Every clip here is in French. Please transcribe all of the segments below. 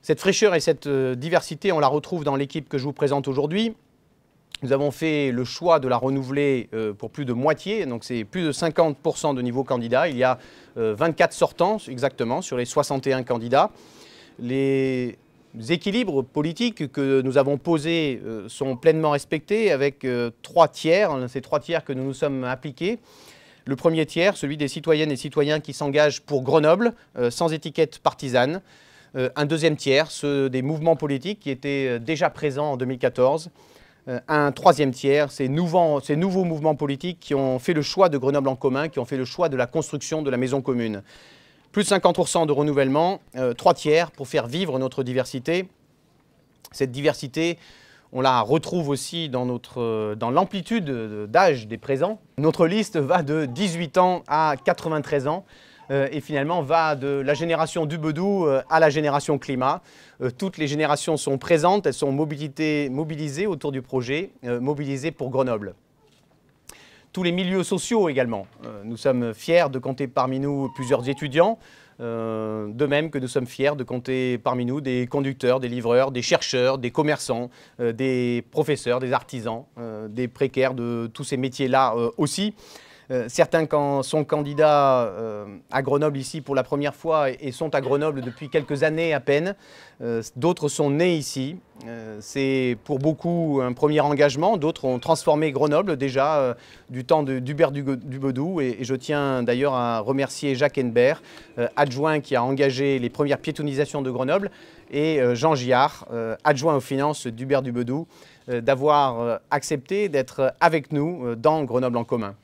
Cette fraîcheur et cette diversité, on la retrouve dans l'équipe que je vous présente aujourd'hui. Nous avons fait le choix de la renouveler pour plus de moitié, donc c'est plus de 50% de niveau candidat. Il y a 24 sortants exactement sur les 61 candidats. Les équilibres politiques que nous avons posés sont pleinement respectés avec 3 tiers, ces 3 tiers que nous nous sommes appliqués. Le premier tiers, celui des citoyennes et citoyens qui s'engagent pour Grenoble, sans étiquette partisane. Un deuxième tiers, ceux des mouvements politiques qui étaient déjà présents en 2014. Un troisième tiers, ces nouveaux mouvements politiques qui ont fait le choix de Grenoble en commun, qui ont fait le choix de la construction de la maison commune. Plus de 50% de renouvellement, 3 tiers pour faire vivre notre diversité. Cette diversité, on la retrouve aussi dans l'amplitude d'âge des présents. Notre liste va de 18 ans à 93 ans. Et finalement va de la génération du Bedou à la génération climat. Toutes les générations sont présentes, elles sont mobilisées autour du projet, mobilisées pour Grenoble. Tous les milieux sociaux également. Nous sommes fiers de compter parmi nous plusieurs étudiants, de même que nous sommes fiers de compter parmi nous des conducteurs, des livreurs, des chercheurs, des commerçants, des professeurs, des artisans, des précaires de tous ces métiers-là aussi. Certains sont candidats à Grenoble ici pour la première fois et sont à Grenoble depuis quelques années à peine. D'autres sont nés ici. C'est pour beaucoup un premier engagement. D'autres ont transformé Grenoble déjà du temps d'Hubert du Bedou. Et je tiens d'ailleurs à remercier Jacques Henbert, adjoint qui a engagé les premières piétonisations de Grenoble, et Jean Giard, adjoint aux finances d'Hubert du Bedou, d'avoir accepté d'être avec nous dans Grenoble en commun.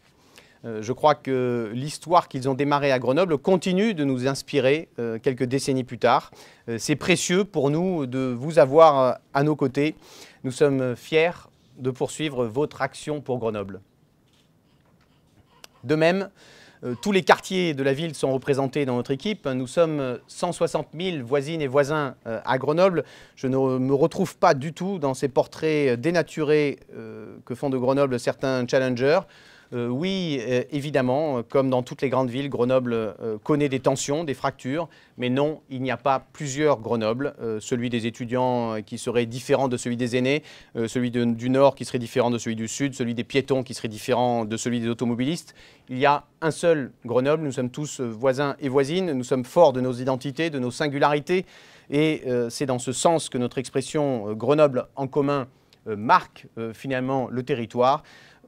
Je crois que l'histoire qu'ils ont démarrée à Grenoble continue de nous inspirer quelques décennies plus tard. C'est précieux pour nous de vous avoir à nos côtés. Nous sommes fiers de poursuivre votre action pour Grenoble. De même, tous les quartiers de la ville sont représentés dans notre équipe. Nous sommes 160 000 voisines et voisins à Grenoble. Je ne me retrouve pas du tout dans ces portraits dénaturés que font de Grenoble certains challengers. Oui, évidemment, comme dans toutes les grandes villes, Grenoble connaît des tensions, des fractures, mais non, il n'y a pas plusieurs Grenoble. Celui des étudiants qui serait différent de celui des aînés, celui du Nord qui serait différent de celui du Sud, celui des piétons qui serait différent de celui des automobilistes. Il y a un seul Grenoble, nous sommes tous voisins et voisines, nous sommes forts de nos identités, de nos singularités, et c'est dans ce sens que notre expression Grenoble en commun marque finalement le territoire.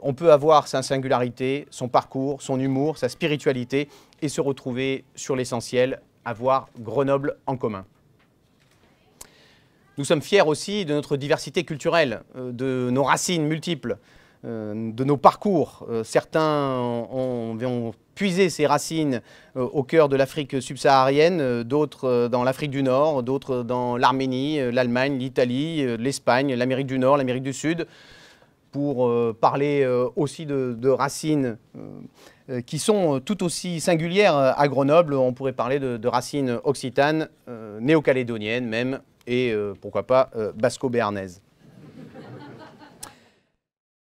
On peut avoir sa singularité, son parcours, son humour, sa spiritualité et se retrouver sur l'essentiel, avoir Grenoble en commun. Nous sommes fiers aussi de notre diversité culturelle, de nos racines multiples, de nos parcours. Certains ont puisé ces racines au cœur de l'Afrique subsaharienne, d'autres dans l'Afrique du Nord, d'autres dans l'Arménie, l'Allemagne, l'Italie, l'Espagne, l'Amérique du Nord, l'Amérique du Sud. Pour parler aussi de racines qui sont tout aussi singulières à Grenoble. On pourrait parler de racines occitanes, néo-calédoniennes même, et pourquoi pas basco-béarnaises.